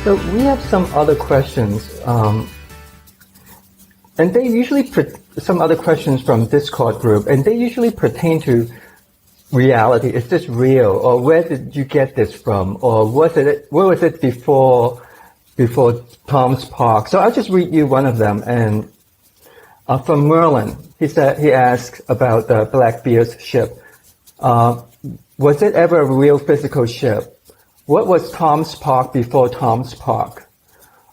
So we have some other questions, and they usually some other questions from Discord group, and they usually pertain to reality. Is this real, or where did you get this from, or where was it before Tom's Park? So I'll just read you one of them, and from Merlin, he asks about the Blackbeard's ship. Was it ever a real physical ship? What was Tom's Park before Tom's Park?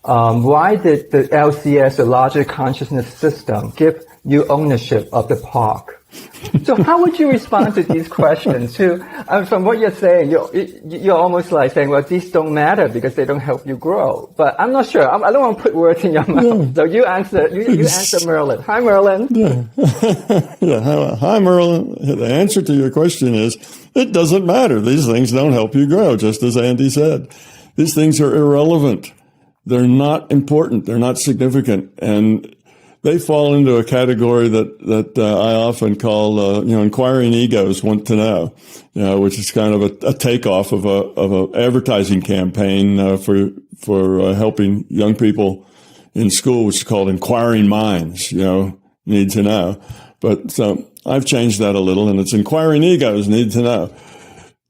Why did the LCS, the larger consciousness system, give you ownership of the park? So how would you respond to these questions? From what you're saying, you're almost like saying, well, these don't matter because they don't help you grow. But I'm not sure. I don't want to put words in your mouth. Yeah. So you answer Merlin. Hi, Merlin. Yeah. Yeah. Hi, Merlin. The answer to your question is, it doesn't matter. These things don't help you grow, just as Andy said. These things are irrelevant. They're not important. They're not significant. And they fall into a category that I often call, inquiring egos want to know, which is kind of a takeoff of a advertising campaign for helping young people in school, which is called inquiring minds, need to know. But so I've changed that a little, and it's inquiring egos need to know.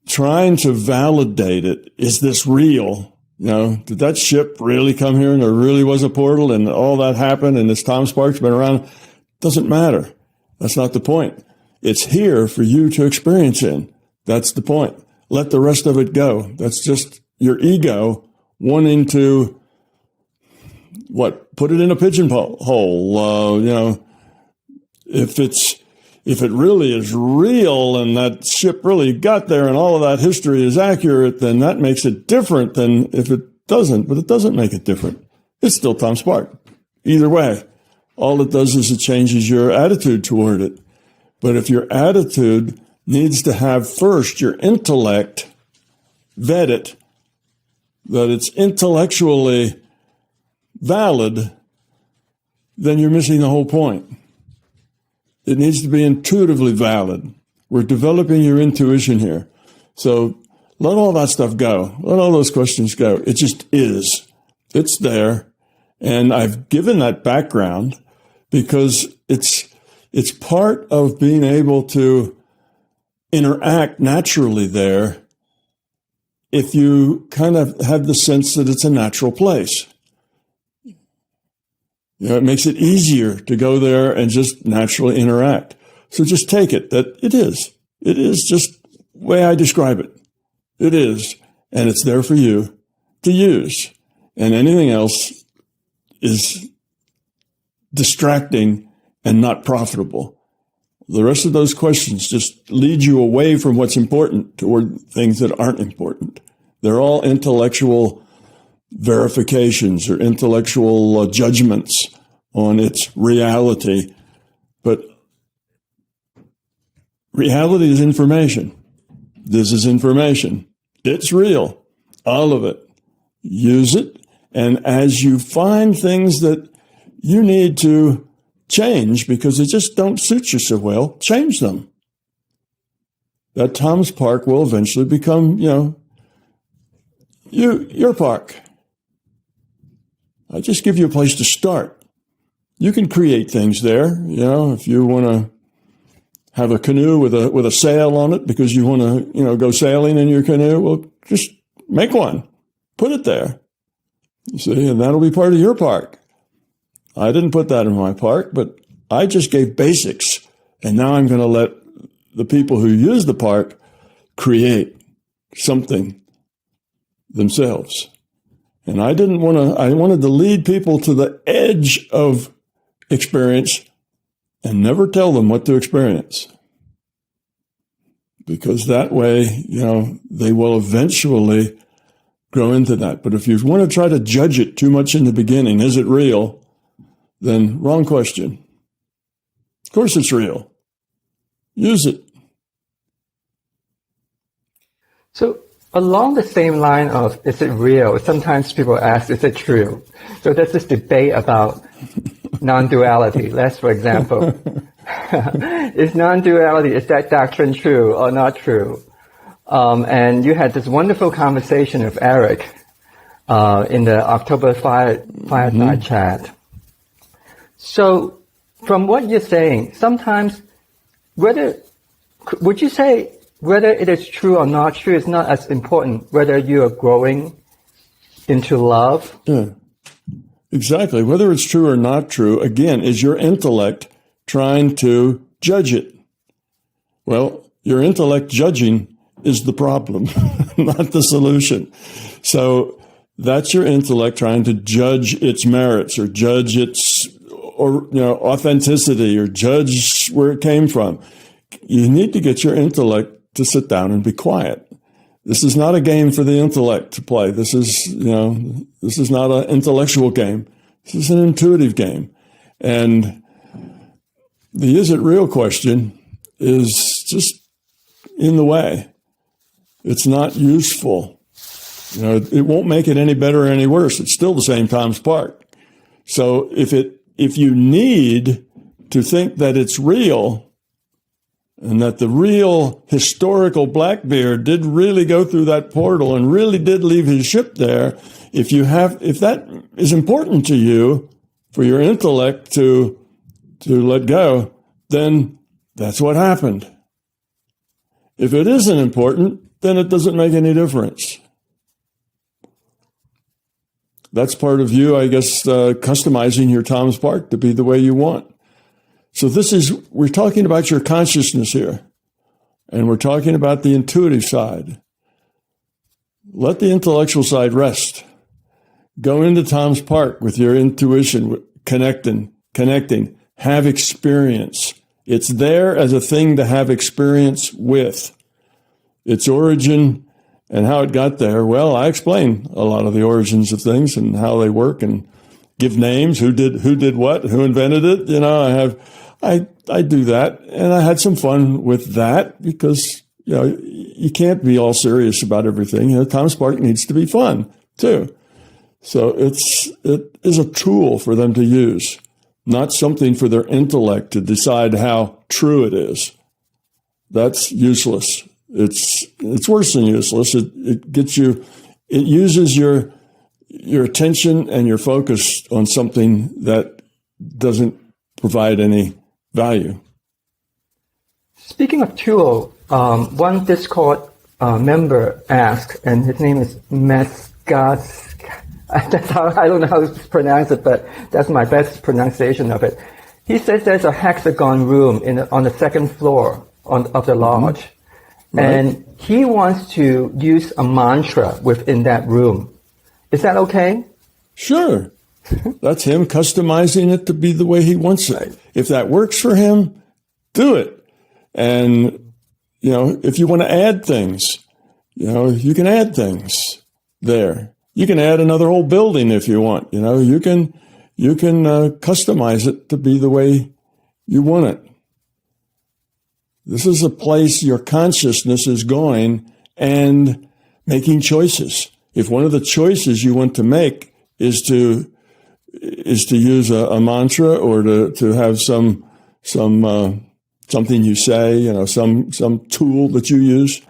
Trying to validate it. Is this real? Did that ship really come here and there really was a portal and all that happened and this Tom's Park's been around? Doesn't matter. That's not the point. It's here for you to experience in. That's the point. Let the rest of it go. That's just your ego wanting to, put it in a pigeonhole. If it really is real and that ship really got there and all of that history is accurate, then that makes it different than if it doesn't. But it doesn't make it different. It's still Tom's Park. Either way, all it does is it changes your attitude toward it. But if your attitude needs to have first your intellect vet it, that it's intellectually valid, then you're missing the whole point. It needs to be intuitively valid. We're developing your intuition here. So let all that stuff go. Let all those questions go. It just is. It's there. And I've given that background because it's part of being able to interact naturally there if you kind of have the sense that it's a natural place. It makes it easier to go there and just naturally interact. So just take it that it is. It is just the way I describe it. It is. And it's there for you to use. And anything else is distracting and not profitable. The rest of those questions just lead you away from what's important toward things that aren't important. They're all intellectual verifications or intellectual judgments on its reality. But reality is information. This is information. It's real. All of it. Use it. And as you find things that you need to change because they just don't suit you so well, change them. That Tom's Park will eventually become, your park. I just give you a place to start. You can create things there. If you want to have a canoe with a sail on it because you want to, go sailing in your canoe, well, just make one. Put it there. You see, and that'll be part of your park. I didn't put that in my park, but I just gave basics. And now I'm going to let the people who use the park create something themselves. And I wanted to lead people to the edge of experience and never tell them what to experience. Because that way, they will eventually grow into that. But if you want to try to judge it too much in the beginning, is it real? Then wrong question. Of course it's real. Use it. So along the same line of, is it real? Sometimes people ask, is it true? So there's this debate about non-duality. Let's, for example, is non-duality, is that doctrine true or not true? And you had this wonderful conversation with Eric in the October fireside chat. So, from what you're saying, sometimes would you say whether it is true or not true is not as important, whether you are growing into love? Yeah, exactly. Whether it's true or not true, again, is your intellect trying to judge it. Well, your intellect judging is the problem, not the solution. So that's your intellect trying to judge its merits or judge its authenticity or judge where it came from. You need to get your intellect to sit down and be quiet. This is not a game for the intellect to play. This is not an intellectual game. This is an intuitive game. And the is it real question is just in the way. It's not useful. It won't make it any better or any worse. It's still the same Tom's Park. So if you need to think that it's real and that the real historical Blackbeard did really go through that portal and really did leave his ship there, if that is important to you for your intellect to let go, then that's what happened. If it isn't important, then it doesn't make any difference. That's part of you, I guess, customizing your Tom's Park to be the way you want. So we're talking about your consciousness here, and we're talking about the intuitive side. Let the intellectual side rest. Go into Tom's Park with your intuition, connecting, have experience. It's there as a thing to have experience with. Its origin and how it got there, well, I explain a lot of the origins of things and how they work and give names, who did what, who invented it. I do that, and I had some fun with that because, you can't be all serious about everything. Tom's Park needs to be fun too. So it is a tool for them to use, not something for their intellect to decide how true it is. That's useless. It's worse than useless. It uses your attention and your focus on something that doesn't provide any value. Speaking of tool, one Discord member asked, and his name is Mesgas. I don't know how to pronounce it, but that's my best pronunciation of it. He says there's a hexagon room on the second floor of the lodge. Mm-hmm. Right. And he wants to use a mantra within that room. Is that okay? Sure. That's him customizing it to be the way he wants it. Right. If that works for him, do it. And, if you want to add things, you can add things there. You can add another whole building if you want. You can customize it to be the way you want it. This is a place your consciousness is going and making choices. If one of the choices you want to make is to use a mantra or to have some something you say, some tool that you use,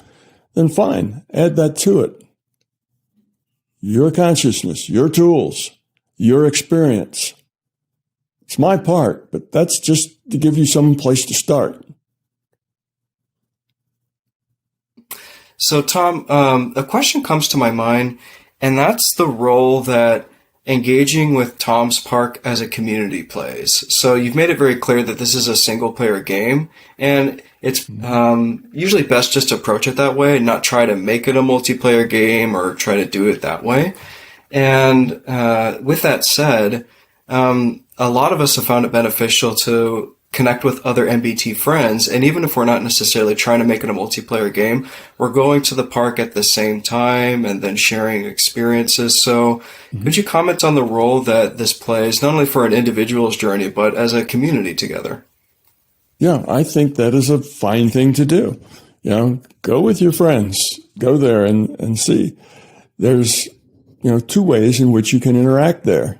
then fine, add that to it. Your consciousness, your tools, your experience. It's my part, but that's just to give you some place to start. So, Tom, a question comes to my mind, and that's the role that engaging with Tom's Park as a community plays. So you've made it very clear that this is a single-player game, and it's usually best just to approach it that way and not try to make it a multiplayer game or try to do it that way. And with that said, a lot of us have found it beneficial to connect with other MBT friends. And even if we're not necessarily trying to make it a multiplayer game, we're going to the park at the same time and then sharing experiences. So could you comment on the role that this plays, not only for an individual's journey, but as a community together? Yeah, I think that is a fine thing to do. Go with your friends, go there and see. There's, two ways in which you can interact there.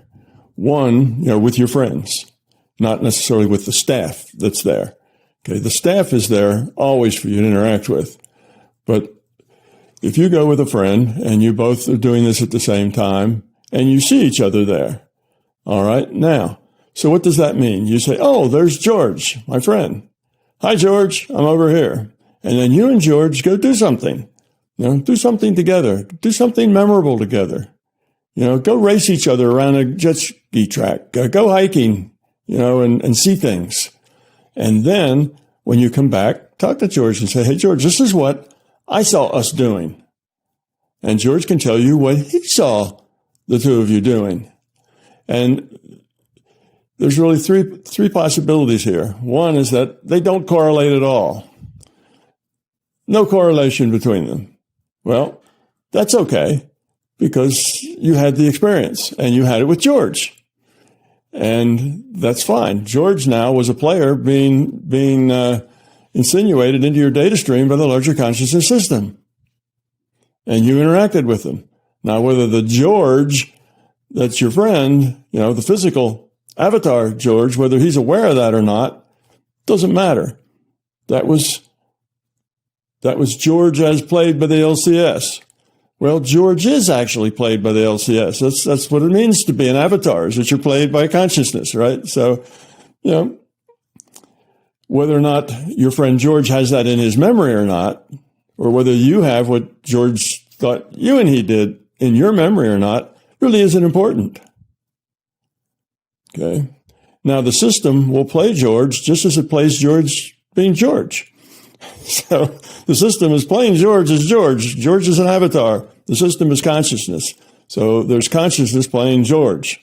One, with your friends. Not necessarily with the staff that's there. Okay, the staff is there always for you to interact with. But if you go with a friend and you both are doing this at the same time and you see each other there, all right, now, so what does that mean? You say, oh, there's George, my friend. Hi, George, I'm over here. And then you and George go do something. Do something together. Do something memorable together. Go race each other around a jet ski track. Go hiking, and see things. And then when you come back, talk to George and say, hey, George, this is what I saw us doing. And George can tell you what he saw the two of you doing. And there's really three possibilities here. One is that they don't correlate at all. No correlation between them. Well, that's okay, because you had the experience and you had it with George. And that's fine. George now was a player being insinuated into your data stream by the larger consciousness system. And you interacted with him. Now, whether the George that's your friend, the physical avatar George, whether he's aware of that or not, doesn't matter. That was George as played by the LCS. Well, George is actually played by the LCS. That's what it means to be an avatar, is that you're played by consciousness, right? So, whether or not your friend George has that in his memory or not, or whether you have what George thought you and he did in your memory or not, really isn't important. Okay. Now, the system will play George just as it plays George being George. So the system is playing George as George. George is an avatar. The system is consciousness. So there's consciousness playing George.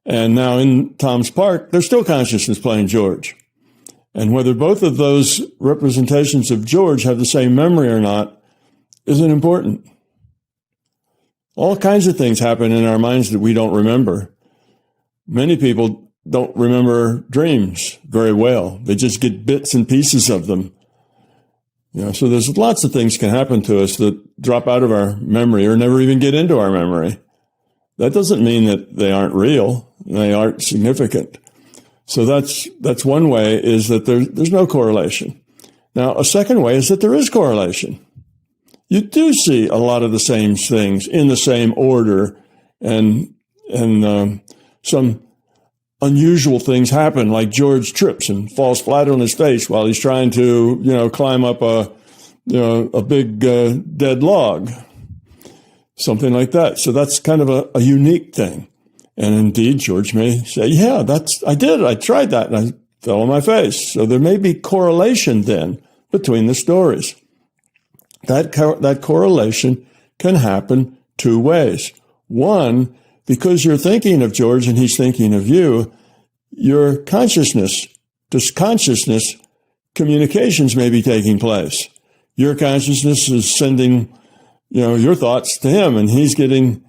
And now in Tom's Park, there's still consciousness playing George. And whether both of those representations of George have the same memory or not isn't important. All kinds of things happen in our minds that we don't remember. Many people don't remember dreams very well. They just get bits and pieces of them. So there's lots of things can happen to us that drop out of our memory or never even get into our memory. That doesn't mean that they aren't real. They aren't significant. So that's one way, is that there's no correlation. Now, a second way is that there is correlation. You do see a lot of the same things in the same order, and some unusual things happen, like George trips and falls flat on his face while he's trying to, climb up a big dead log, something like that. So that's kind of a unique thing. And indeed, George may say, yeah, I tried that and I fell on my face. So there may be correlation then between the stories. That correlation can happen two ways. One, because you're thinking of George and he's thinking of you, your consciousness to consciousness communications may be taking place. Your consciousness is sending, your thoughts to him, and he's getting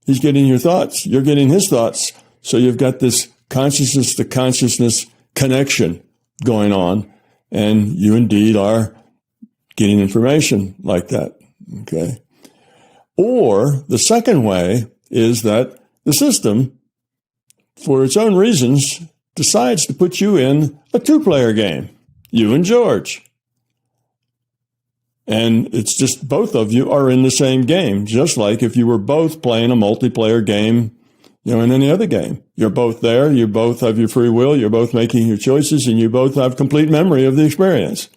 your thoughts. You're getting his thoughts. So you've got this consciousness to consciousness connection going on, and you indeed are getting information like that. Okay. Or the second way is that the system, for its own reasons, decides to put you in a two-player game, you and George. And it's just both of you are in the same game, just like if you were both playing a multiplayer game, in any other game. You're both there, you both have your free will, you're both making your choices, and you both have complete memory of the experience.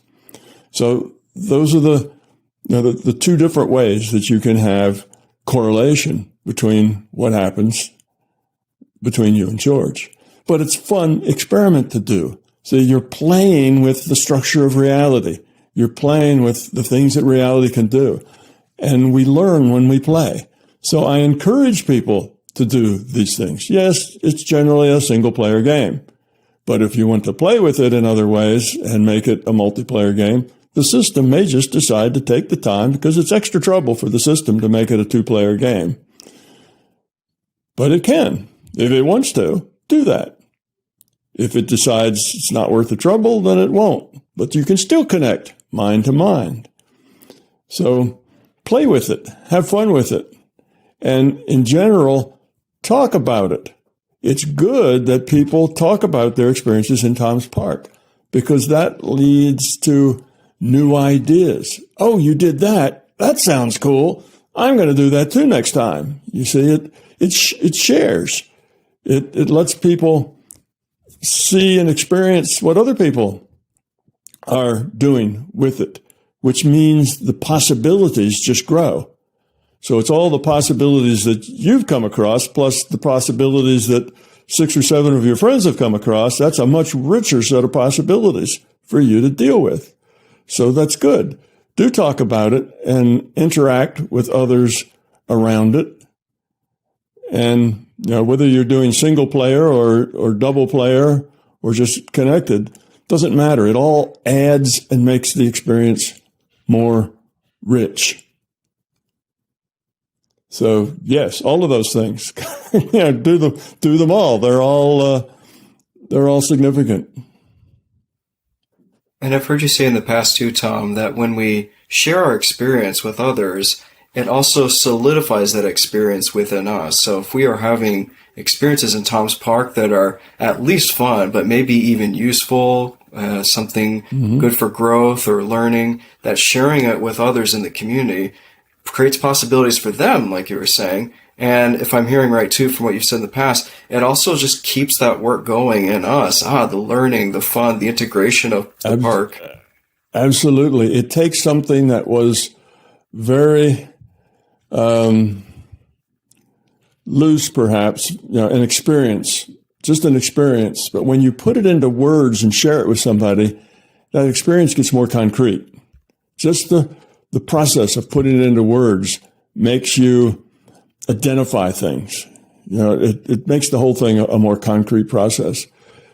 So those are the two different ways that you can have correlation between what happens between you and George. But it's a fun experiment to do. So you're playing with the structure of reality. You're playing with the things that reality can do. And we learn when we play. So I encourage people to do these things. Yes, it's generally a single player game. But if you want to play with it in other ways and make it a multiplayer game, the system may just decide to take the time, because it's extra trouble for the system to make it a two-player game. But it can, if it wants to, do that. If it decides it's not worth the trouble, then it won't. But you can still connect mind to mind. So play with it. Have fun with it. And in general, talk about it. It's good that people talk about their experiences in Tom's Park, because that leads to new ideas. Oh, you did that. that sounds cool. I'm going to do that too next time. You see, it shares. It lets people see and experience what other people are doing with it, which means the possibilities just grow. So it's all the possibilities that you've come across, plus the possibilities that 6 or 7 of your friends have come across. That's a much richer set of possibilities for you to deal with. So that's good. Do talk about it and interact with others around it. And whether you're doing single player or double player or just connected, doesn't matter. It all adds and makes the experience more rich. So yes, all of those things. Do them all. They're all significant. And I've heard you say in the past too, Tom, that when we share our experience with others, it also solidifies that experience within us. So if we are having experiences in Tom's Park that are at least fun, but maybe even useful, something good for growth or learning, that sharing it with others in the community creates possibilities for them, like you were saying. And if I'm hearing right too, from what you've said in the past, it also just keeps that work going in us. The learning, the fun, the integration of the park. Absolutely. It takes something that was very loose, perhaps, an experience, just an experience. But when you put it into words and share it with somebody, that experience gets more concrete. Just the process of putting it into words makes you identify things. It makes the whole thing a more concrete process.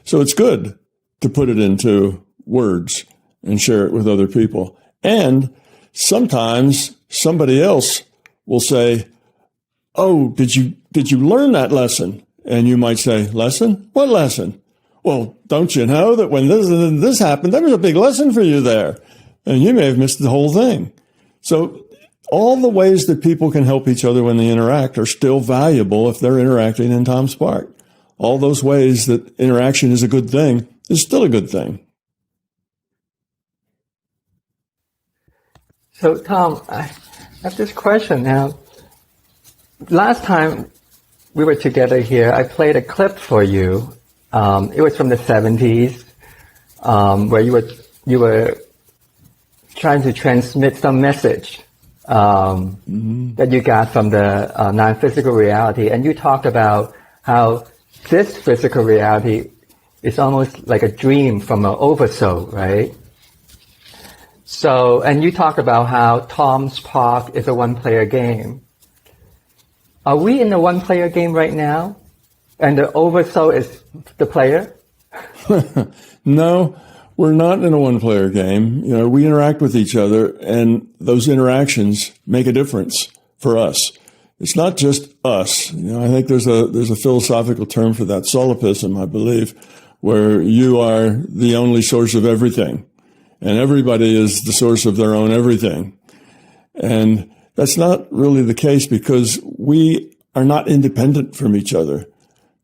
So it's good to put it into words and share it with other people. And sometimes somebody else will say, "Oh, did you learn that lesson?" And you might say, "Lesson? What lesson?" "Well, don't you know that when this happened, there was a big lesson for you there, and you may have missed the whole thing." So all the ways that people can help each other when they interact are still valuable if they're interacting in Tom's Park. All those ways that interaction is a good thing is still a good thing. So, Tom, I have this question now. Last time we were together here, I played a clip for you. It was from the 70s, where you were trying to transmit some message that you got from the non-physical reality, and you talked about how this physical reality is almost like a dream from an oversoul, right? So, and you talk about how Tom's Park is a one-player game. Are we in a one-player game right now, and the oversoul is the player? No. We're not in a one-player game. We interact with each other, and those interactions make a difference for us. It's not just us. I think there's a philosophical term for that, solipsism, I believe, where you are the only source of everything, and everybody is the source of their own everything. And that's not really the case, because we are not independent from each other.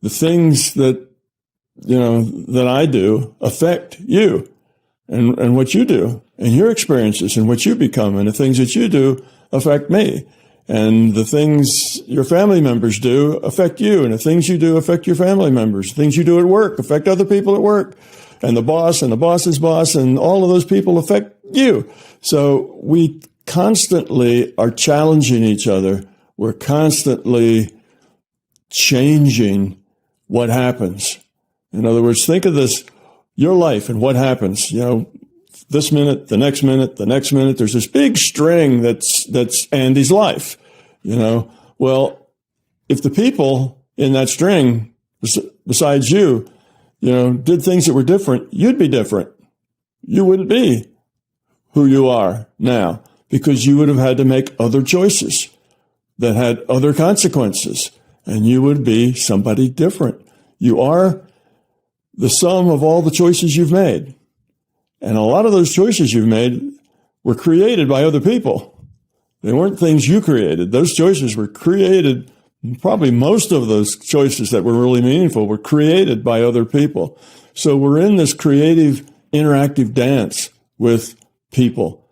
The things that that I do affect you and what you do and your experiences and what you become, and the things that you do affect me, and the things your family members do affect you, and the things you do affect your family members. The things you do at work affect other people at work, and the boss's boss, and all of those people affect you. So we constantly are challenging each other. We're constantly changing what happens. In other words, think of this, your life and what happens, this minute, the next minute, the next minute. There's this big string that's Andy's life, Well, if the people in that string besides you, did things that were different, you'd be different. You wouldn't be who you are now, because you would have had to make other choices that had other consequences, and you would be somebody different. You are the sum of all the choices you've made. And a lot of those choices you've made were created by other people. They weren't things you created. Those choices were created, probably most of those choices that were really meaningful were created by other people. So we're in this creative, interactive dance with people.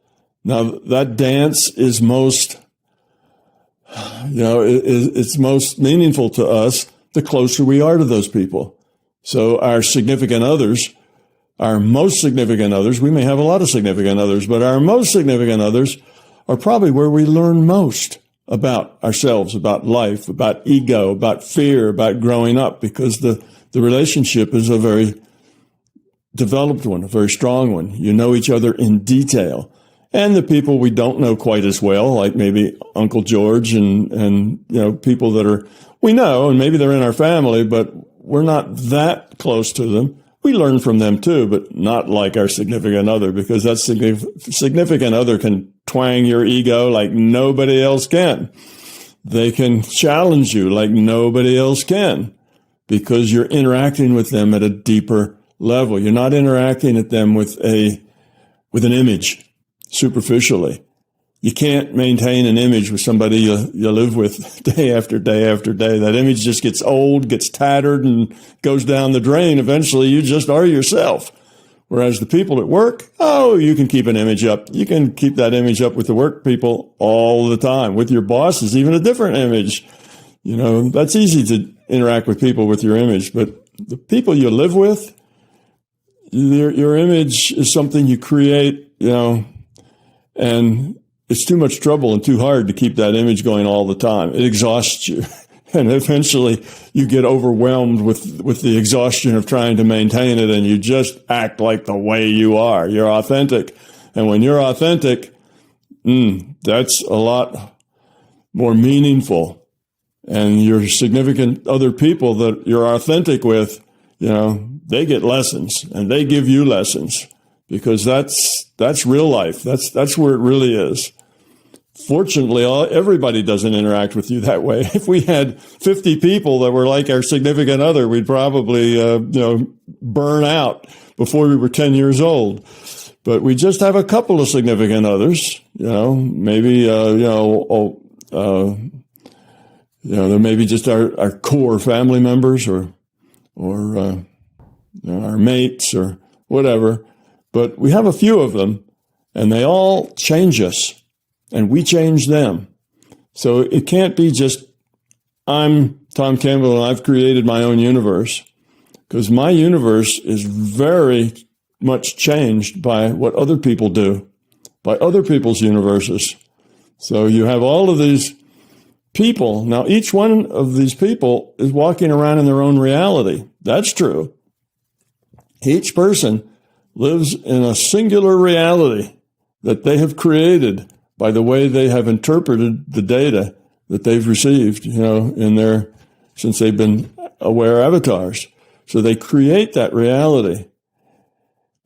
Now, that dance is most, it's most meaningful to us the closer we are to those people. So our significant others, our most significant others, we may have a lot of significant others, but our most significant others are probably where we learn most about ourselves, about life, about ego, about fear, about growing up, because the relationship is a very developed one, a very strong one. You know each other in detail. And the people we don't know quite as well, like maybe Uncle George and people that we know, and maybe they're in our family, but we're not that close to them. We learn from them too, but not like our significant other, because that significant other can twang your ego like nobody else can. They can challenge you like nobody else can, because you're interacting with them at a deeper level. You're not interacting with them with an image superficially. You can't maintain an image with somebody you live with day after day after day. That image just gets old, gets tattered, and goes down the drain. Eventually, you just are yourself. Whereas the people at work, you can keep an image up. You can keep that image up with the work people all the time. With your boss is even a different image. That's easy to interact with people with your image. But the people you live with, your image is something you create, and it's too much trouble and too hard to keep that image going all the time. It exhausts you. And eventually you get overwhelmed with the exhaustion of trying to maintain it, and you just act like the way you are. You're authentic. And when you're authentic, that's a lot more meaningful. And your significant other people that you're authentic with, they get lessons, and they give you lessons, because that's real life. That's where it really is. Fortunately, everybody doesn't interact with you that way. If we had 50 people that were like our significant other, we'd probably, burn out before we were 10 years old. But we just have a couple of significant others, maybe, they're maybe just our core family members or our mates or whatever. But we have a few of them, and they all change us. And we change them. So it can't be just, I'm Tom Campbell and I've created my own universe, because my universe is very much changed by what other people do, by other people's universes. So you have all of these people. Now, each one of these people is walking around in their own reality. That's true. Each person lives in a singular reality that they have created by the way they have interpreted the data that they've received, since they've been aware avatars. So they create that reality.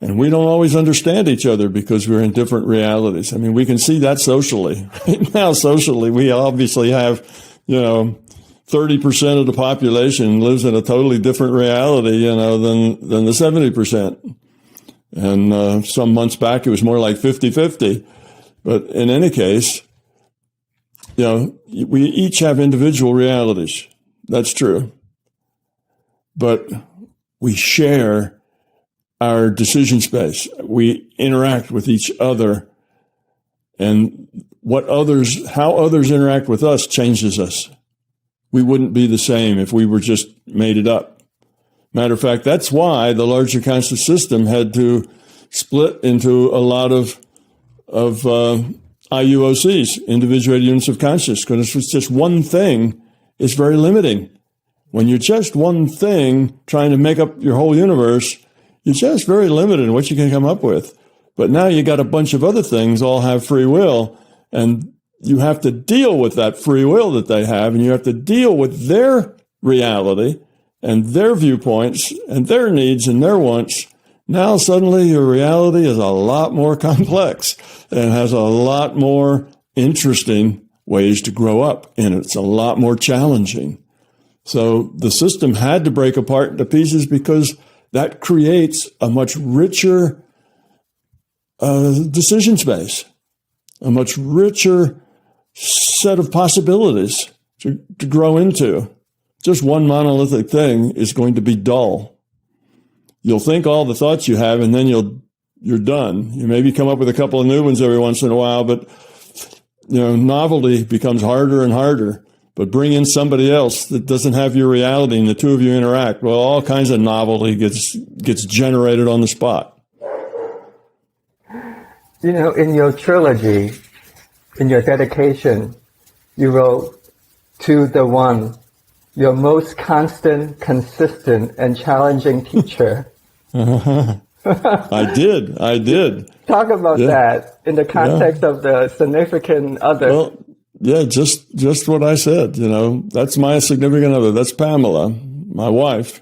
And we don't always understand each other because we're in different realities. I mean, we can see that socially. Right now, socially, we obviously have, 30% of the population lives in a totally different reality, than the 70%. And some months back, it was more like 50-50. But in any case, we each have individual realities. That's true. But we share our decision space. We interact with each other. And how others interact with us changes us. We wouldn't be the same if we were just made it up. Matter of fact, that's why the larger conscious system had to split into a lot of IUOCs, individuated units of consciousness, because if it's just one thing, it's very limiting. When you're just one thing trying to make up your whole universe, you're just very limited in what you can come up with. But now you got a bunch of other things all have free will, and you have to deal with that free will that they have, and you have to deal with their reality and their viewpoints and their needs and their wants. Now suddenly your reality is a lot more complex and has a lot more interesting ways to grow up in it. It's a lot more challenging. So the system had to break apart into pieces because that creates a much richer decision space, a much richer set of possibilities to grow into. Just one monolithic thing is going to be dull. You'll think all the thoughts you have, and then you'll you're done. You maybe come up with a couple of new ones every once in a while, but novelty becomes harder and harder. But bring in somebody else that doesn't have your reality, and the two of you interact. Well, all kinds of novelty gets generated on the spot. In your trilogy, in your dedication, you wrote, "To the one, your most constant, consistent, and challenging teacher." I did. Talk about that in the context of the significant other. Well, yeah, just what I said. That's my significant other. That's Pamela, my wife,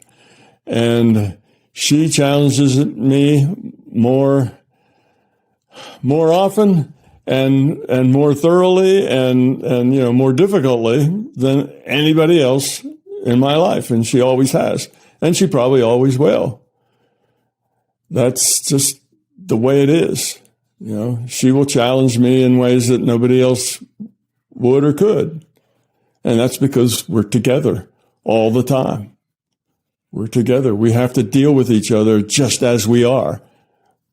and she challenges me more often and more thoroughly and more difficultly than anybody else in my life, and she always has, and she probably always will. That's just the way it is. She will challenge me in ways that nobody else would or could. And that's because we're together all the time. We're together. We have to deal with each other just as we are.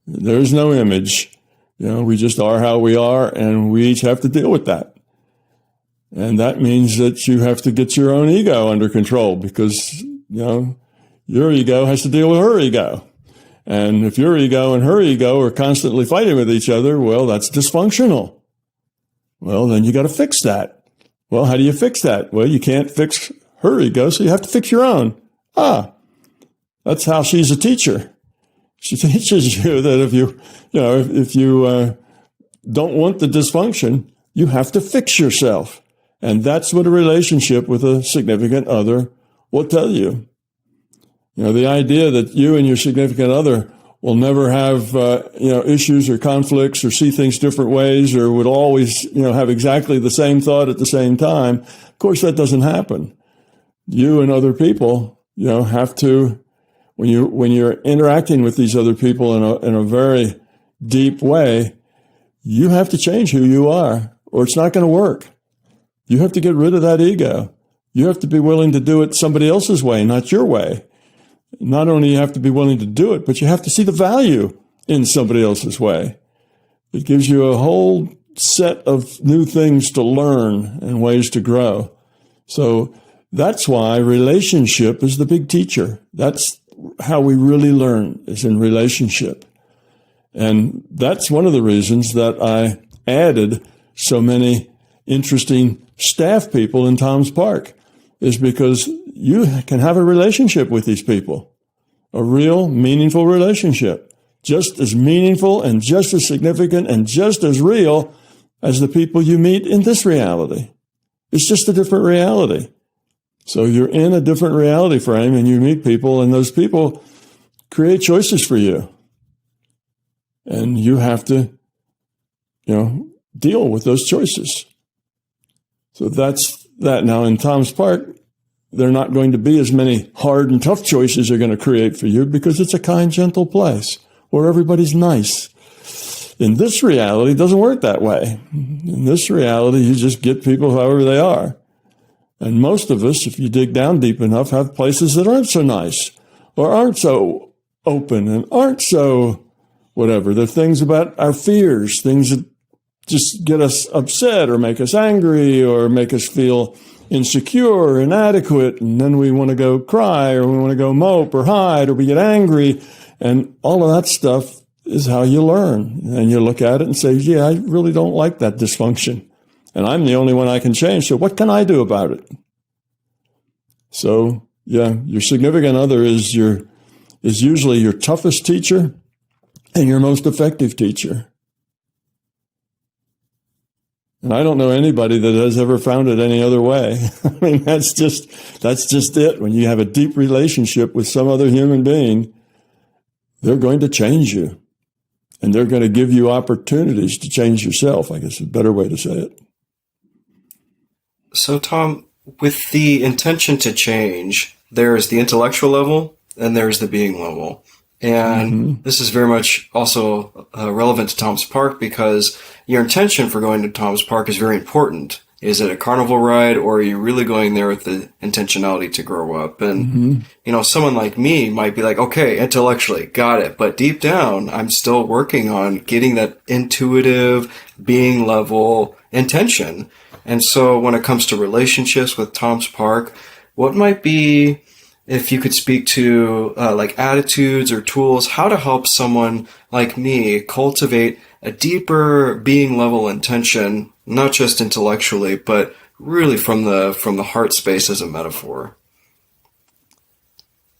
There's no image. We just are how we are, and we each have to deal with that. And that means that you have to get your own ego under control because, your ego has to deal with her ego. And if your ego and her ego are constantly fighting with each other, well, that's dysfunctional. Well, then you got to fix that. Well, how do you fix that? Well, you can't fix her ego, so you have to fix your own. That's how she's a teacher. She teaches you that if you don't want the dysfunction, you have to fix yourself. And that's what a relationship with a significant other will tell you. The idea that you and your significant other will never have, issues or conflicts or see things different ways or would always, have exactly the same thought at the same time. Of course, that doesn't happen. You and other people, have to, when you're interacting with these other people in a very deep way, you have to change who you are or it's not going to work. You have to get rid of that ego. You have to be willing to do it somebody else's way, not your way. Not only you have to be willing to do it, but you have to see the value in somebody else's way. It gives you a whole set of new things to learn and ways to grow. So that's why relationship is the big teacher. That's how we really learn, is in relationship. And that's one of the reasons that I added so many interesting staff people in Tom's Park, is because you can have a relationship with these people, a real meaningful relationship, just as meaningful and just as significant and just as real as the people you meet in this reality. It's just a different reality. So you're in a different reality frame and you meet people, and those people create choices for you. And you have to, deal with those choices. So that's that. Now in Tom's Park, there are not going to be as many hard and tough choices you're going to create for you because it's a kind, gentle place where everybody's nice. In this reality, it doesn't work that way. In this reality, you just get people however they are. And most of us, if you dig down deep enough, have places that aren't so nice or aren't so open and aren't so whatever. There are things about our fears, things that just get us upset or make us angry or make us feel insecure or inadequate. And then we want to go cry or we want to go mope or hide or we get angry. And all of that stuff is how you learn. And you look at it and say, yeah, I really don't like that dysfunction. And I'm the only one I can change. So what can I do about it? So, yeah, your significant other is usually your toughest teacher and your most effective teacher. And I don't know anybody that has ever found it any other way. I mean, that's just it. When you have a deep relationship with some other human being, they're going to change you. And they're going to give you opportunities to change yourself, I guess is a better way to say it. So, Tom, with the intention to change, there's the intellectual level and there's the being level. And this is very much also relevant to Tom's Park because your intention for going to Tom's Park is very important. Is it a carnival ride, or are you really going there with the intentionality to grow up? And, someone like me might be like, okay, intellectually, got it. But deep down, I'm still working on getting that intuitive being level intention. And so when it comes to relationships with Tom's Park, what might be, if you could speak to like attitudes or tools, how to help someone like me cultivate a deeper being level intention, not just intellectually, but really from the heart space as a metaphor?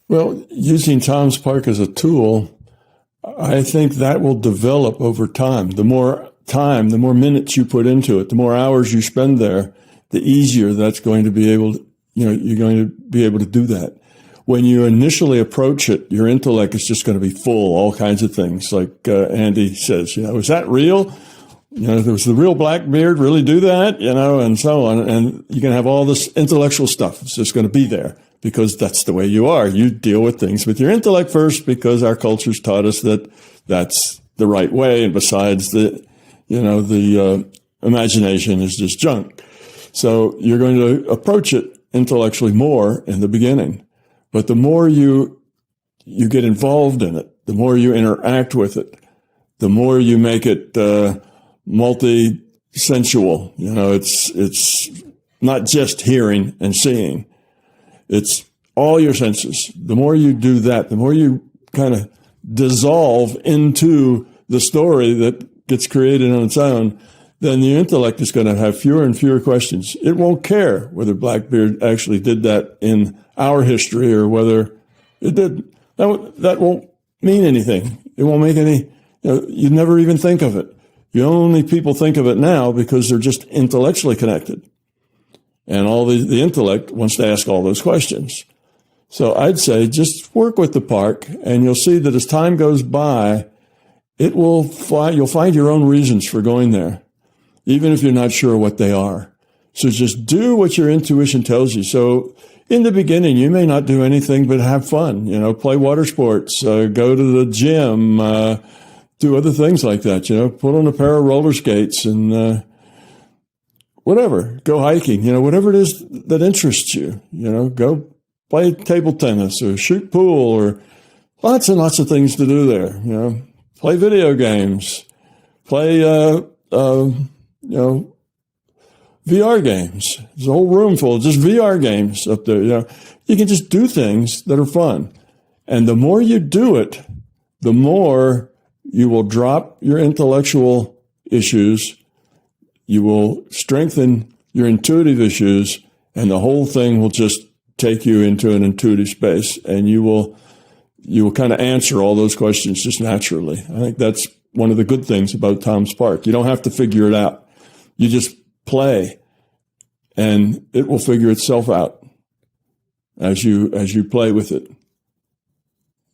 Well, using Tom's Park as a tool, I think that will develop over time. The more minutes you put into it, the more hours you spend there, the easier that's going to be able to, you're going to be able to do that. When you initially approach it, your intellect is just going to be full, all kinds of things. Like Andy says, is that real? Was the real Blackbeard really do that? And so on. And you can have all this intellectual stuff. It's just going to be there because that's the way you are. You deal with things with your intellect first because our culture's taught us that that's the right way. And besides, the imagination is just junk. So you're going to approach it intellectually more in the beginning. But the more you get involved in it, the more you interact with it, the more you make it multi-sensual. It's not just hearing and seeing. It's all your senses. The more you do that, the more you kind of dissolve into the story that gets created on its own, then the intellect is going to have fewer and fewer questions. It won't care whether Blackbeard actually did that in our history or whether it did. That won't mean anything. It won't make any, you never even think of it. People think of it now because they're just intellectually connected. And all the intellect wants to ask all those questions. So I'd say just work with the park and you'll see that as time goes by, you'll find your own reasons for going there, even if you're not sure what they are. So just do what your intuition tells you. So in the beginning, you may not do anything but have fun, play water sports, go to the gym, do other things like that, put on a pair of roller skates and whatever, go hiking, whatever it is that interests you, go play table tennis or shoot pool or lots and lots of things to do there, play video games, play, VR games. There's a whole room full of just VR games up there. You can just do things that are fun. And the more you do it, the more you will drop your intellectual issues. You will strengthen your intuitive issues, and the whole thing will just take you into an intuitive space. And you will kind of answer all those questions just naturally. I think that's one of the good things about Tom's Park. You don't have to figure it out. You just play, and it will figure itself out as you play with it.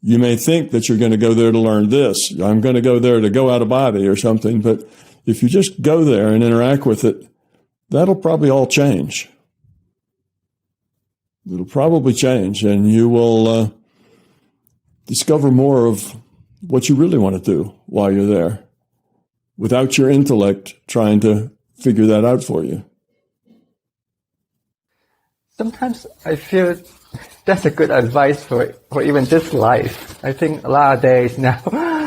You may think that you're going to go there to learn this. I'm going to go there to go out of body or something. But if you just go there and interact with it, that'll probably all change. It'll probably change, and you will discover more of what you really want to do while you're there without your intellect trying to figure that out for you. Sometimes I feel that's a good advice for even this life. I think a lot of days now,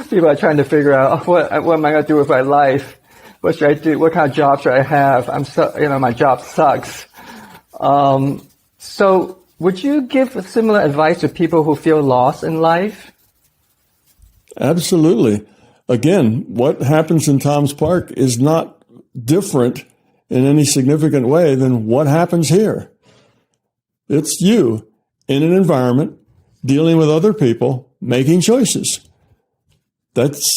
people are trying to figure out, what am I going to do with my life? What should I do? What kind of job should I have? My job sucks. So would you give similar advice to people who feel lost in life? Absolutely. Again, what happens in Tom's Park is not different in any significant way than what happens here. It's you in an environment, dealing with other people, making choices. That's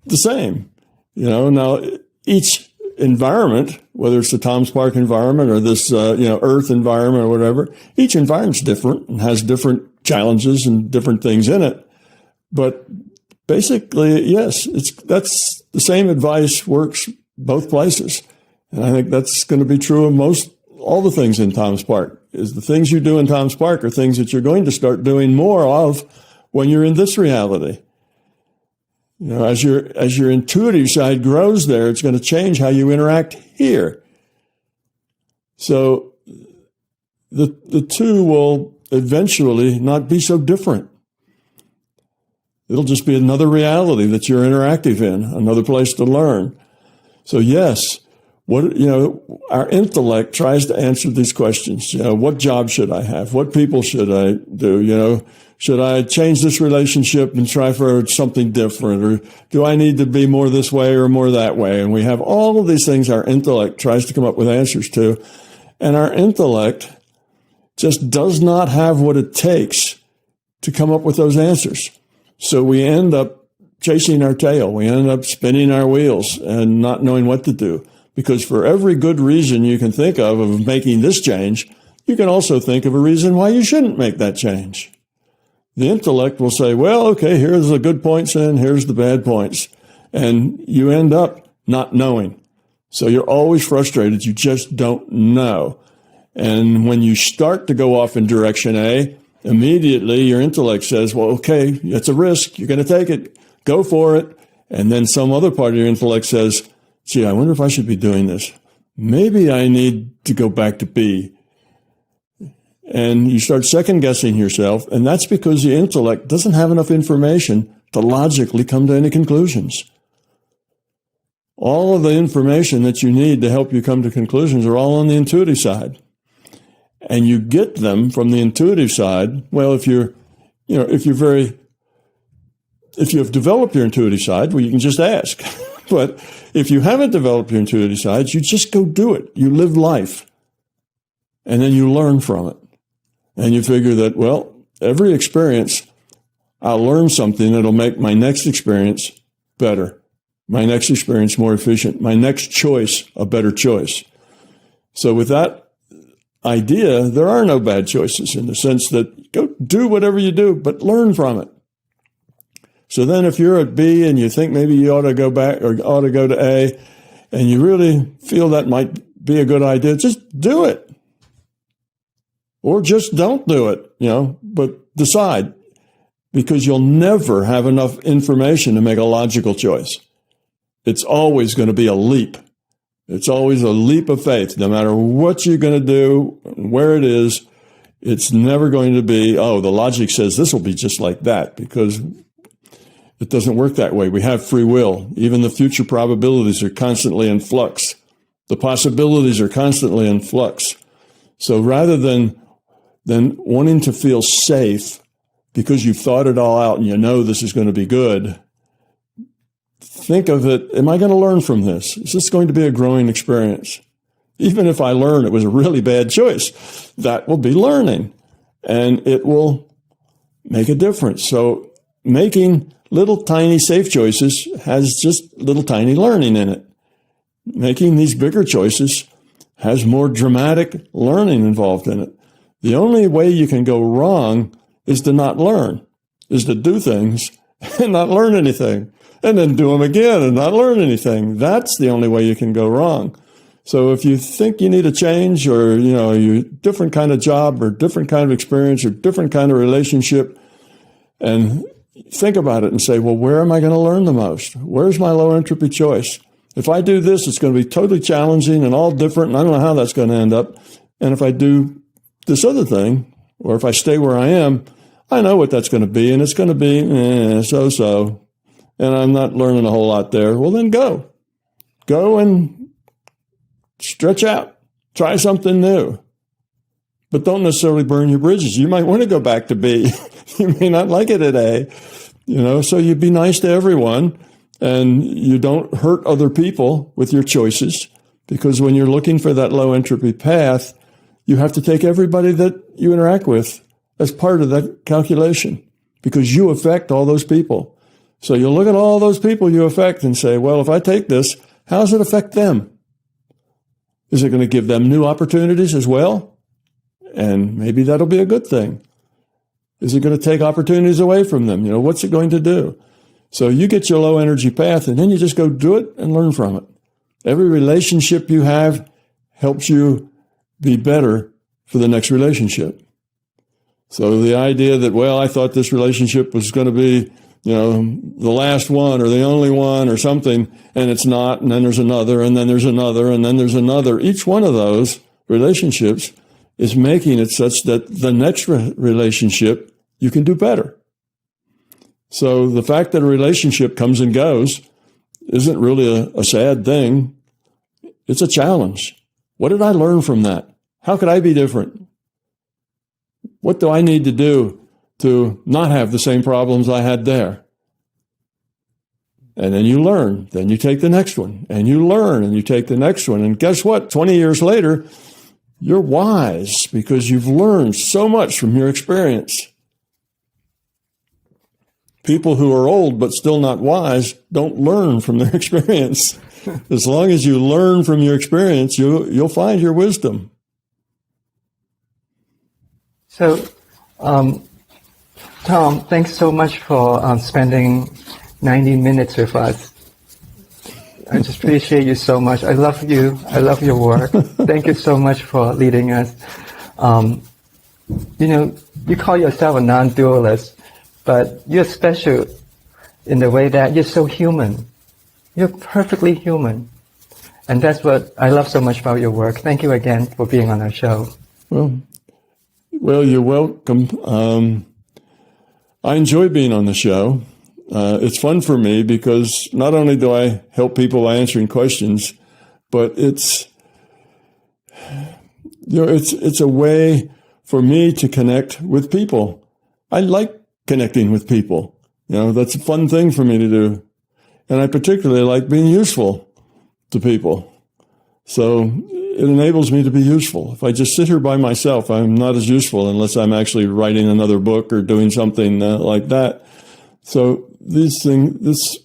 the same. Now each environment, whether it's the Tom's Park environment or this, Earth environment or whatever, each environment's different and has different challenges and different things in it. But basically, yes, that's the same advice works both places. And I think that's going to be true of all the things in Tom's Park. Is the things you do in Tom's Park are things that you're going to start doing more of when you're in this reality. As your intuitive side grows there, it's going to change how you interact here. So the two will eventually not be so different. It'll just be another reality that you're interactive in, another place to learn. So yes, our intellect tries to answer these questions. What job should I have? What people should I do? Should I change this relationship and try for something different? Or do I need to be more this way or more that way? And we have all of these things our intellect tries to come up with answers to. And our intellect just does not have what it takes to come up with those answers. So we end up chasing our tail. We end up spinning our wheels and not knowing what to do. Because for every good reason you can think of making this change, you can also think of a reason why you shouldn't make that change. The intellect will say, well, okay, here's the good points and here's the bad points. And you end up not knowing. So you're always frustrated. You just don't know. And when you start to go off in direction A, immediately your intellect says, well, okay, it's a risk. You're going to take it. Go for it. And then some other part of your intellect says, gee, I wonder if I should be doing this. Maybe I need to go back to B. And you start second guessing yourself. And that's because the intellect doesn't have enough information to logically come to any conclusions. All of the information that you need to help you come to conclusions are all on the intuitive side. And you get them from the intuitive side. Well, if you have developed your intuitive side, well, you can just ask. But if you haven't developed your intuitive side, you just go do it. You live life. And then you learn from it. And you figure that, well, every experience, I'll learn something that'll make my next experience better, my next experience more efficient, my next choice a better choice. So with that idea, there are no bad choices in the sense that go do whatever you do, but learn from it. So then if you're at B and you think maybe you ought to go back or ought to go to A, and you really feel that might be a good idea, just do it. Or just don't do it, but decide, because you'll never have enough information to make a logical choice. It's always going to be a leap. It's always a leap of faith. No matter what you're going to do, where it is, it's never going to be, the logic says this will be just like that, because it doesn't work that way. We have free will. Even the future probabilities are constantly in flux. The possibilities are constantly in flux. So rather than wanting to feel safe because you've thought it all out and you know this is going to be good, think of it, am I going to learn from this? Is this going to be a growing experience? Even if I learn it was a really bad choice, that will be learning, and it will make a difference. So making little tiny safe choices has just little tiny learning in it. Making these bigger choices has more dramatic learning involved in it. The only way you can go wrong is to not learn, is to do things and not learn anything, and then do them again and not learn anything. That's the only way you can go wrong. So if you think you need a change, or, you different kind of job or different kind of experience or different kind of relationship, and think about it and say, well, where am I going to learn the most? Where's my low entropy choice? If I do this, it's going to be totally challenging and all different, and I don't know how that's going to end up. And if I do this other thing, or if I stay where I am, I know what that's going to be, and it's going to be so-so, and I'm not learning a whole lot there. Well, then go and stretch out, try something new, but don't necessarily burn your bridges. You might want to go back to B. You may not like it at A, so you be nice to everyone, and you don't hurt other people with your choices, because when you're looking for that low entropy path, you have to take everybody that you interact with as part of that calculation, because you affect all those people. So you look at all those people you affect and say, well, if I take this, how does it affect them? Is it going to give them new opportunities as well? And maybe that'll be a good thing. Is it going to take opportunities away from them? What's it going to do? So you get your low energy path, and then you just go do it and learn from it. Every relationship you have helps you be better for the next relationship. So the idea that, well, I thought this relationship was going to be, the last one or the only one or something, and it's not, and then there's another, and then there's another, and then there's another. Each one of those relationships is making it such that the next relationship you can do better. So the fact that a relationship comes and goes isn't really a sad thing. It's a challenge. What did I learn from that? How could I be different? What do I need to do to not have the same problems I had there? And then you learn. Then you take the next one. And you learn, and you take the next one. And guess what? 20 years later, you're wise because you've learned so much from your experience. People who are old but still not wise don't learn from their experience. As long as you learn from your experience, you'll find your wisdom. So, Tom, thanks so much for spending 90 minutes with us. I just appreciate you so much. I love you. I love your work. Thank you so much for leading us. You call yourself a non-dualist, but you're special in the way that you're so human. You're perfectly human. And that's what I love so much about your work. Thank you again for being on our show. Well, you're welcome. I enjoy being on the show. It's fun for me because not only do I help people by answering questions, but it's a way for me to connect with people. I like connecting with people. That's a fun thing for me to do. And I particularly like being useful to people. So it enables me to be useful. If I just sit here by myself, I'm not as useful unless I'm actually writing another book or doing something like that. So this is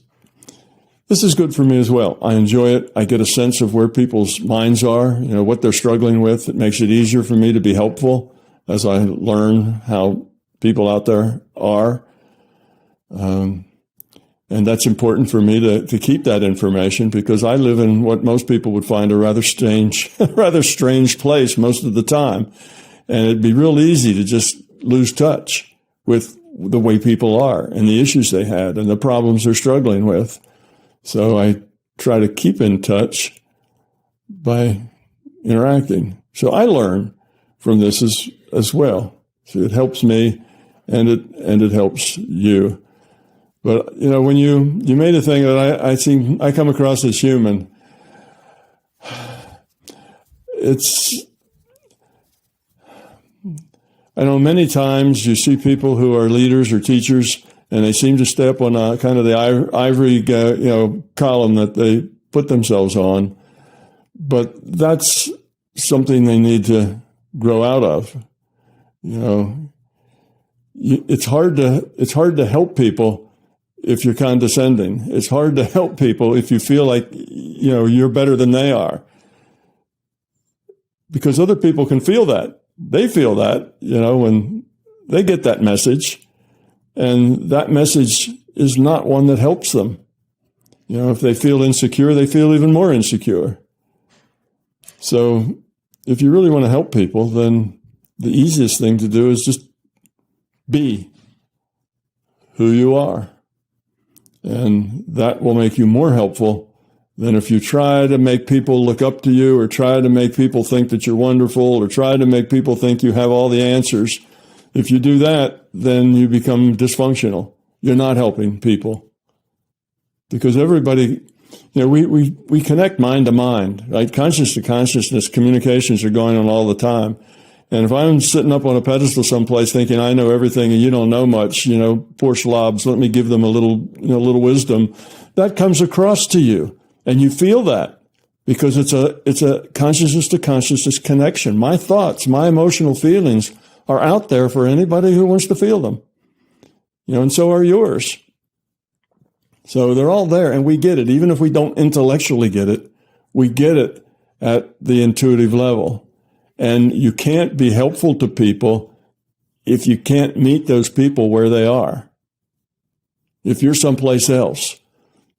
good for me as well. I enjoy it. I get a sense of where people's minds are, what they're struggling with. It makes it easier for me to be helpful as I learn how people out there are. And that's important for me to keep that information because I live in what most people would find a rather strange place most of the time. And it'd be real easy to just lose touch with the way people are and the issues they had and the problems they're struggling with. So I try to keep in touch by interacting. So I learn from this as well. So it helps me and it helps you. But, when you made a thing that I come across as human, I know many times you see people who are leaders or teachers, and they seem to step on kind of the ivory, column that they put themselves on. But that's something they need to grow out of. It's hard to help people if you're condescending. It's hard to help people if you feel like, you're better than they are. Because other people can feel that. They feel that, when they get that message. And that message is not one that helps them. If they feel insecure, they feel even more insecure. So if you really want to help people, then the easiest thing to do is just be who you are. And that will make you more helpful than if you try to make people look up to you or try to make people think that you're wonderful or try to make people think you have all the answers. If you do that, then you become dysfunctional. You're not helping people. Because everybody, we connect mind to mind, right? Conscious to consciousness, communications are going on all the time. And if I'm sitting up on a pedestal someplace thinking I know everything and you don't know much, poor slobs, let me give them a little wisdom, that comes across to you. And you feel that because it's a consciousness to consciousness connection. My thoughts, my emotional feelings are out there for anybody who wants to feel them. And so are yours. So they're all there and we get it. Even if we don't intellectually get it, we get it at the intuitive level. And you can't be helpful to people if you can't meet those people where they are. If you're someplace else,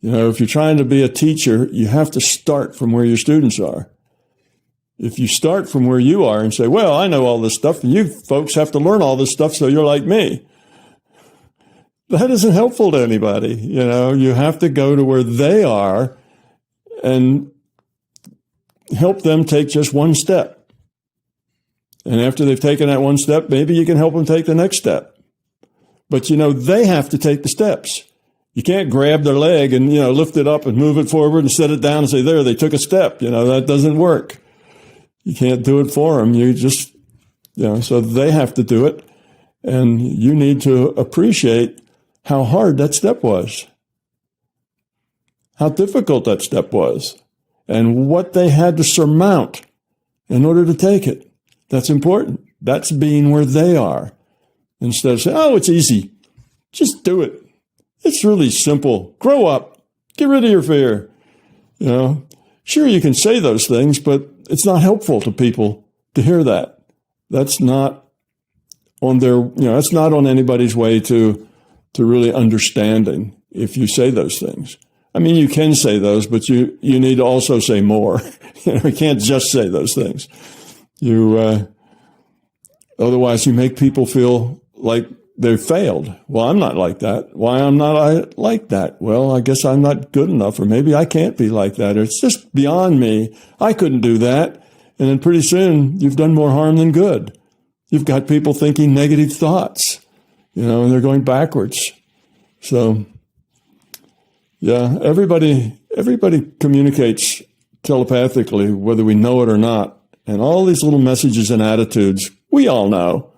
if you're trying to be a teacher, you have to start from where your students are. If you start from where you are and say, well, I know all this stuff and you folks have to learn all this stuff so you're like me. That isn't helpful to anybody. You have to go to where they are and help them take just one step. And after they've taken that one step, maybe you can help them take the next step. But, they have to take the steps. You can't grab their leg and, lift it up and move it forward and set it down and say, there, they took a step. That doesn't work. You can't do it for them. You just, so they have to do it. And you need to appreciate how hard that step was, how difficult that step was, and what they had to surmount in order to take it. That's important. That's being where they are. Instead of saying, oh, it's easy. Just do it. It's really simple. Grow up. Get rid of your fear. Sure, you can say those things, but it's not helpful to people to hear that. That's not on their, that's not on anybody's way to really understanding if you say those things. I mean, you can say those, but you need to also say more. You can't just say those things. Otherwise you make people feel like they failed. Well, I'm not like that. Why I'm not like that? Well, I guess I'm not good enough, or maybe I can't be like that. Or it's just beyond me. I couldn't do that. And then pretty soon you've done more harm than good. You've got people thinking negative thoughts, and they're going backwards. So, yeah, everybody communicates telepathically, whether we know it or not. And all these little messages and attitudes, we all know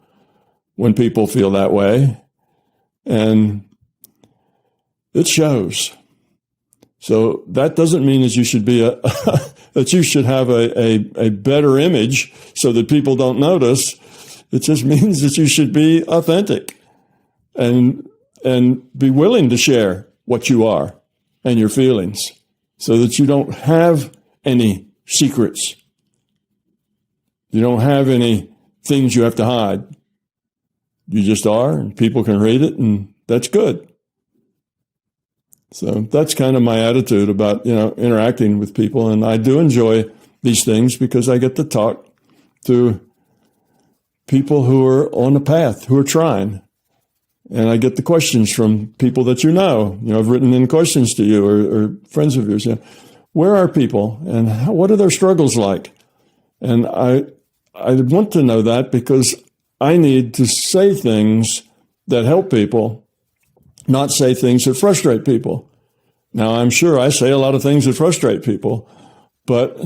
when people feel that way. And it shows. So that doesn't mean that you should be that you should have a better image so that people don't notice. It just means that you should be authentic and be willing to share what you are and your feelings so that you don't have any secrets. You don't have any things you have to hide. You just are, and people can read it, and that's good. So that's kind of my attitude about, interacting with people. And I do enjoy these things because I get to talk to people who are on the path, who are trying. And I get the questions from people that I've written in questions to you or friends of yours. Where are people and what are their struggles like? And I want to know that because I need to say things that help people, not say things that frustrate people. Now, I'm sure I say a lot of things that frustrate people, but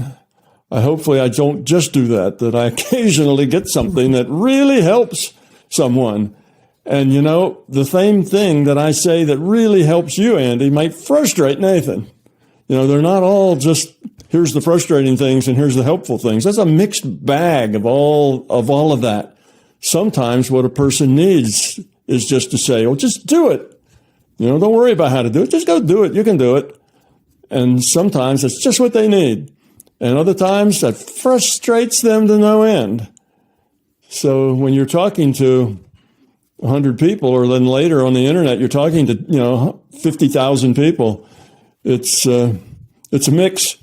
hopefully I don't just do that I occasionally get something that really helps someone. And, the same thing that I say that really helps you, Andy, might frustrate Nathan. They're not all just, here's the frustrating things and here's the helpful things. That's a mixed bag of all of that. Sometimes what a person needs is just to say, well, just do it. Don't worry about how to do it. Just go do it. You can do it. And sometimes that's just what they need. And other times that frustrates them to no end. So when you're talking to 100 people, or then later on the internet, you're talking to, 50,000 people, it's a mix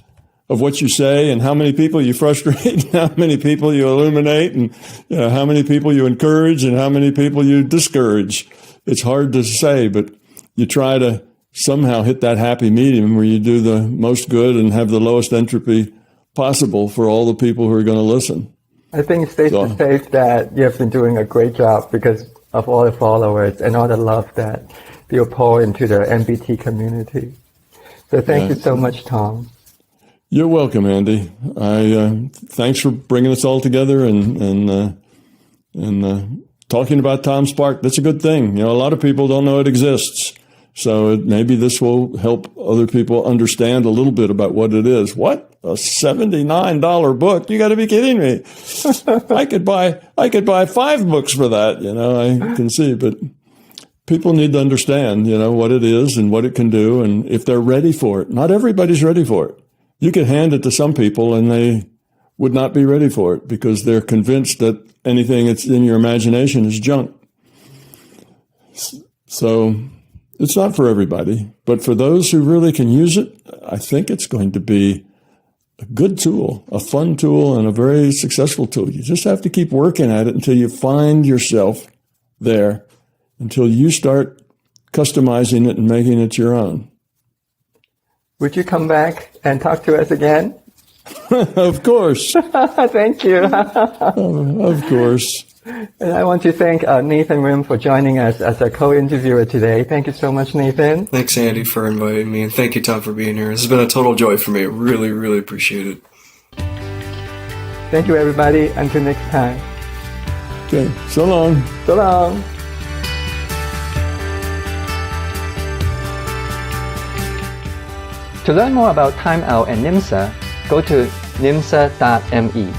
of what you say and how many people you frustrate, and how many people you illuminate, and how many people you encourage and how many people you discourage. It's hard to say, but you try to somehow hit that happy medium where you do the most good and have the lowest entropy possible for all the people who are going to listen. I think it's safe to say that you have been doing a great job because of all the followers and all the love that you pour into the MBT community. So thank you so much, Tom. You're welcome, Andy. Thanks for bringing us all together and talking about Tom Spark. That's a good thing. A lot of people don't know it exists. So maybe this will help other people understand a little bit about what it is. What? A $79 book? You got to be kidding me. I could buy 5 books for that. I can see, but people need to understand, what it is and what it can do. And if they're ready for it, not everybody's ready for it. You could hand it to some people and they would not be ready for it because they're convinced that anything that's in your imagination is junk. So it's not for everybody, but for those who really can use it, I think it's going to be a good tool, a fun tool, and a very successful tool. You just have to keep working at it until you find yourself there, until you start customizing it and making it your own. Would you come back and talk to us again? Of course. Thank you. Of course. And I want to thank Nathan Renm for joining us as a co-interviewer today. Thank you so much, Nathan. Thanks, Andy, for inviting me, and thank you, Tom, for being here. This has been a total joy for me. I really, really appreciate it. Thank you, everybody. Until next time. Okay, so long. So long. To learn more about Time Out and NIMSA, go to nimsa.me.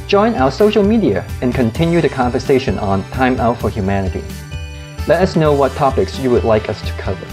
Join our social media and continue the conversation on Time Out for Humanity. Let us know what topics you would like us to cover.